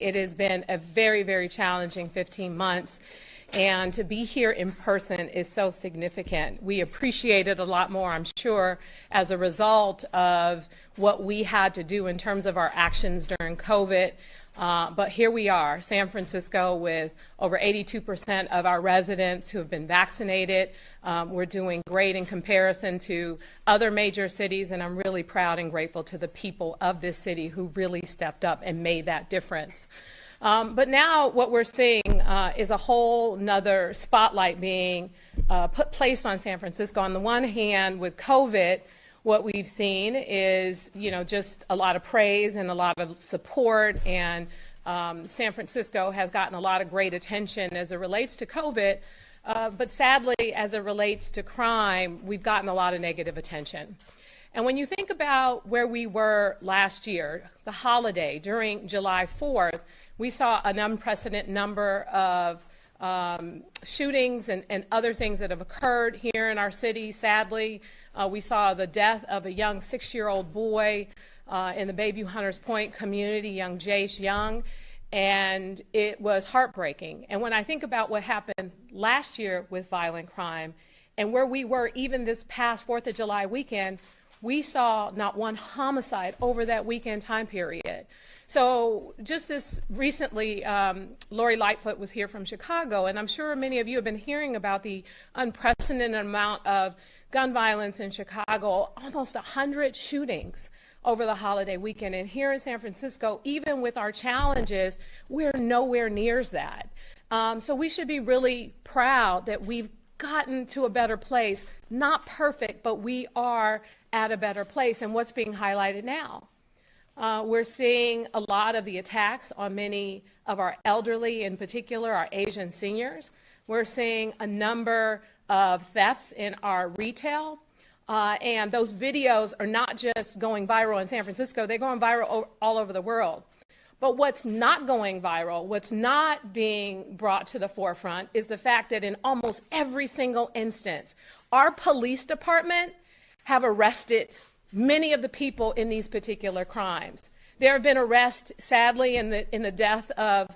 It has been a very, very challenging 15 months, and to be here in person is so significant. We appreciate it a lot more, I'm sure, as a result of what we had to do in terms of our actions during COVID. But here we are, San Francisco, with over 82% of our residents who have been vaccinated. We're doing great in comparison to other major cities, and I'm really proud and grateful to the people of this city who really stepped up and made that difference. But now what we're seeing is a whole nother spotlight being placed on San Francisco. On the one hand, with COVID, what we've seen is, just a lot of praise and a lot of support, and San Francisco has gotten a lot of great attention as it relates to COVID, but sadly, as it relates to crime, we've gotten a lot of negative attention. And when you think about where we were last year, the holiday, during July 4th, we saw an unprecedented number of shootings and other things that have occurred here in our city. Sadly, we saw the death of a young 6-year-old boy in the Bayview Hunters Point community, young Jace Young, and it was heartbreaking. And when I think about what happened last year with violent crime and where we were even this past 4th of July weekend, we saw not one homicide over that weekend time period. So just this recently, Lori Lightfoot was here from Chicago, and I'm sure many of you have been hearing about the unprecedented amount of gun violence in Chicago, almost 100 shootings over the holiday weekend. And here in San Francisco, even with our challenges, we're nowhere near that. So we should be really proud that we've gotten to a better place. Not perfect, but we are at a better place. And what's being highlighted now? We're seeing a lot of the attacks on many of our elderly, in particular our Asian seniors. We're seeing a number of thefts in our retail, and those videos are not just going viral in San Francisco, they're going viral all over the world. But what's not going viral, what's not being brought to the forefront, is the fact that in almost every single instance, our police department have arrested many of the people in these particular crimes. There have been arrests, sadly, in the death of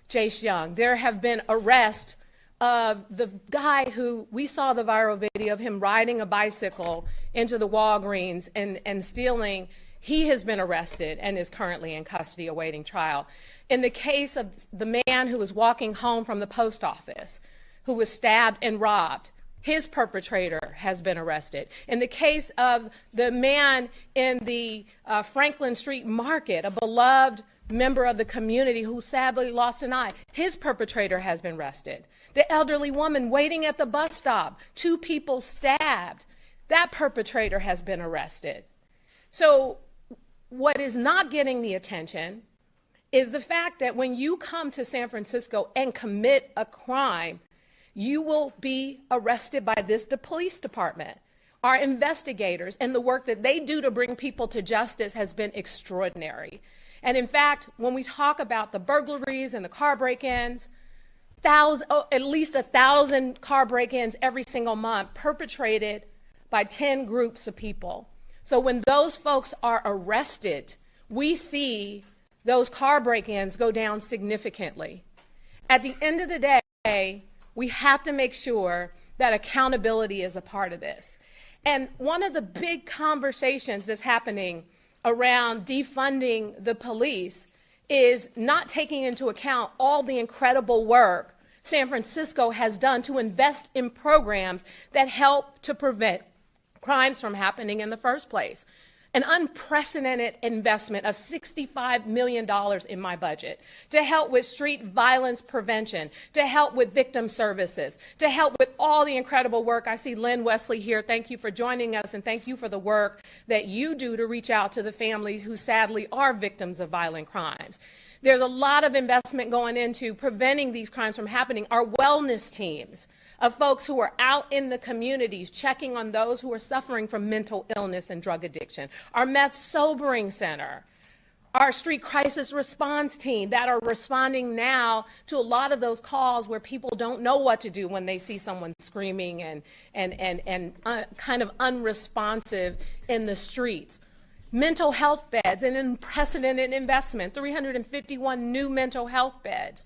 Jace Young. There have been arrests of the guy who we saw the viral video of him riding a bicycle into the Walgreens and stealing. He has been arrested and is currently in custody awaiting trial. In the case of the man who was walking home from the post office, who was stabbed and robbed, his perpetrator has been arrested. In the case of the man in the Franklin Street Market, a beloved member of the community who sadly lost an eye, his perpetrator has been arrested. The elderly woman waiting at the bus stop, 2 people stabbed, that perpetrator has been arrested. So what is not getting the attention is the fact that when you come to San Francisco and commit a crime, you will be arrested by the police department. Our investigators and the work that they do to bring people to justice has been extraordinary. And in fact, when we talk about the burglaries and the car break-ins, at least 1,000 car break-ins every single month perpetrated by 10 groups of people. So when those folks are arrested, we see those car break-ins go down significantly. At the end of the day, we have to make sure that accountability is a part of this. And one of the big conversations that's happening around defunding the police is not taking into account all the incredible work San Francisco has done to invest in programs that help to prevent crimes from happening in the first place. An unprecedented investment of $65 million in my budget to help with street violence prevention, to help with victim services, to help with all the incredible work. I see Lynn Wesley here. Thank you for joining us, and thank you for the work that you do to reach out to the families who sadly are victims of violent crimes. There's a lot of investment going into preventing these crimes from happening. Our wellness teams of folks who are out in the communities checking on those who are suffering from mental illness and drug addiction. Our meth sobering center, our street crisis response team that are responding now to a lot of those calls where people don't know what to do when they see someone screaming and kind of unresponsive in the streets. mental health beds, an unprecedented investment, 351 new mental health beds.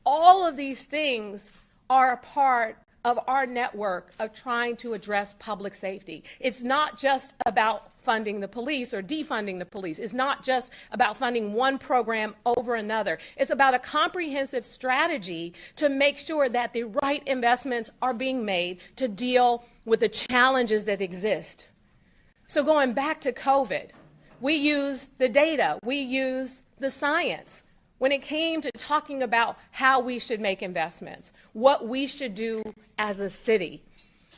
All of these things are a part of our network of trying to address public safety. It's not just about funding the police or defunding the police. It's not just about funding one program over another. It's about a comprehensive strategy to make sure that the right investments are being made to deal with the challenges that exist. So going back to COVID, we used the data, we used the science when it came to talking about how we should make investments, what we should do as a city.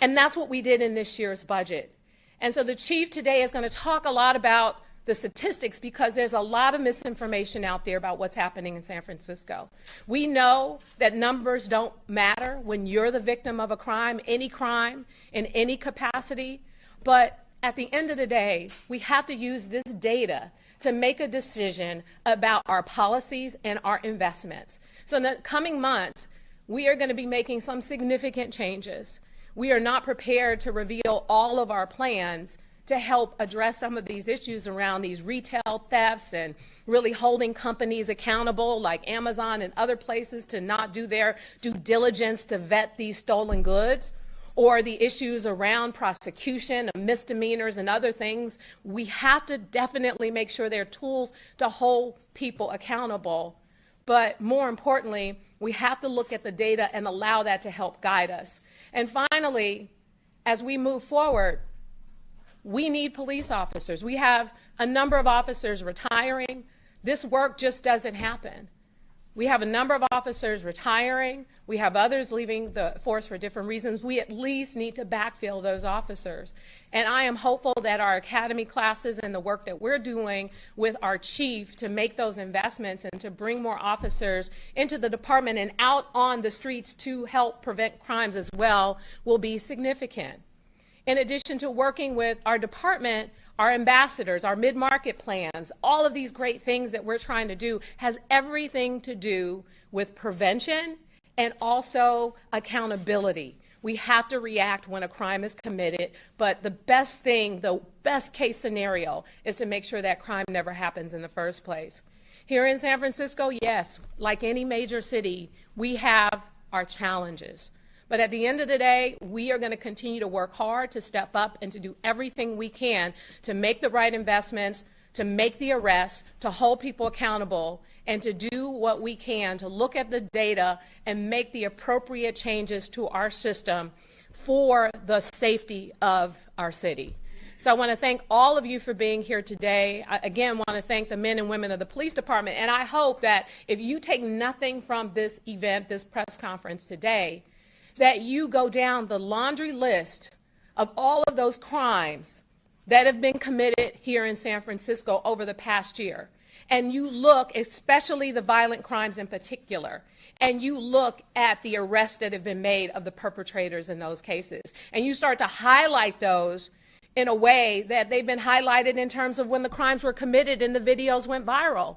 And that's what we did in this year's budget. And so the chief today is going to talk a lot about the statistics because there's a lot of misinformation out there about what's happening in San Francisco. We know that numbers don't matter when you're the victim of a crime in any capacity, but at the end of the day, we have to use this data to make a decision about our policies and our investments. So in the coming months, we are going to be making some significant changes. We are not prepared to reveal all of our plans to help address some of these issues around these retail thefts and really holding companies accountable like Amazon and other places to not do their due diligence to vet these stolen goods, or the issues around prosecution of misdemeanors and other things. We have to definitely make sure there are tools to hold people accountable. But more importantly, we have to look at the data and allow that to help guide us. And finally, as we move forward, we need police officers. We have a number of officers retiring. This work just doesn't happen. We have a number of officers retiring. We have others leaving the force for different reasons. We at least need to backfill those officers. And I am hopeful that our academy classes and the work that we're doing with our chief to make those investments and to bring more officers into the department and out on the streets to help prevent crimes as well will be significant. In addition to working with our department, our ambassadors, our mid-market plans, all of these great things that we're trying to do has everything to do with prevention and also accountability. We have to react when a crime is committed, but the best thing, the best case scenario is to make sure that crime never happens in the first place. Here in San Francisco, yes, like any major city, we have our challenges. But at the end of the day, we are going to continue to work hard to step up and to do everything we can to make the right investments, to make the arrests, to hold people accountable, and to do what we can to look at the data and make the appropriate changes to our system for the safety of our city. So I want to thank all of you for being here today. I, again, want to thank the men and women of the police department. And I hope that if you take nothing from this event, this press conference today, that you go down the laundry list of all of those crimes that have been committed here in San Francisco over the past year. And you look, especially the violent crimes in particular, and you look at the arrests that have been made of the perpetrators in those cases. And you start to highlight those in a way that they've been highlighted in terms of when the crimes were committed and the videos went viral.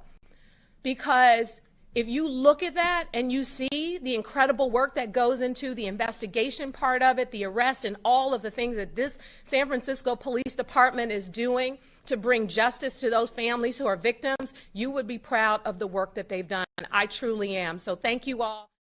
Because if you look at that and you see the incredible work that goes into the investigation part of it, the arrest, and all of the things that this San Francisco Police Department is doing to bring justice to those families who are victims, you would be proud of the work that they've done. I truly am. So thank you all.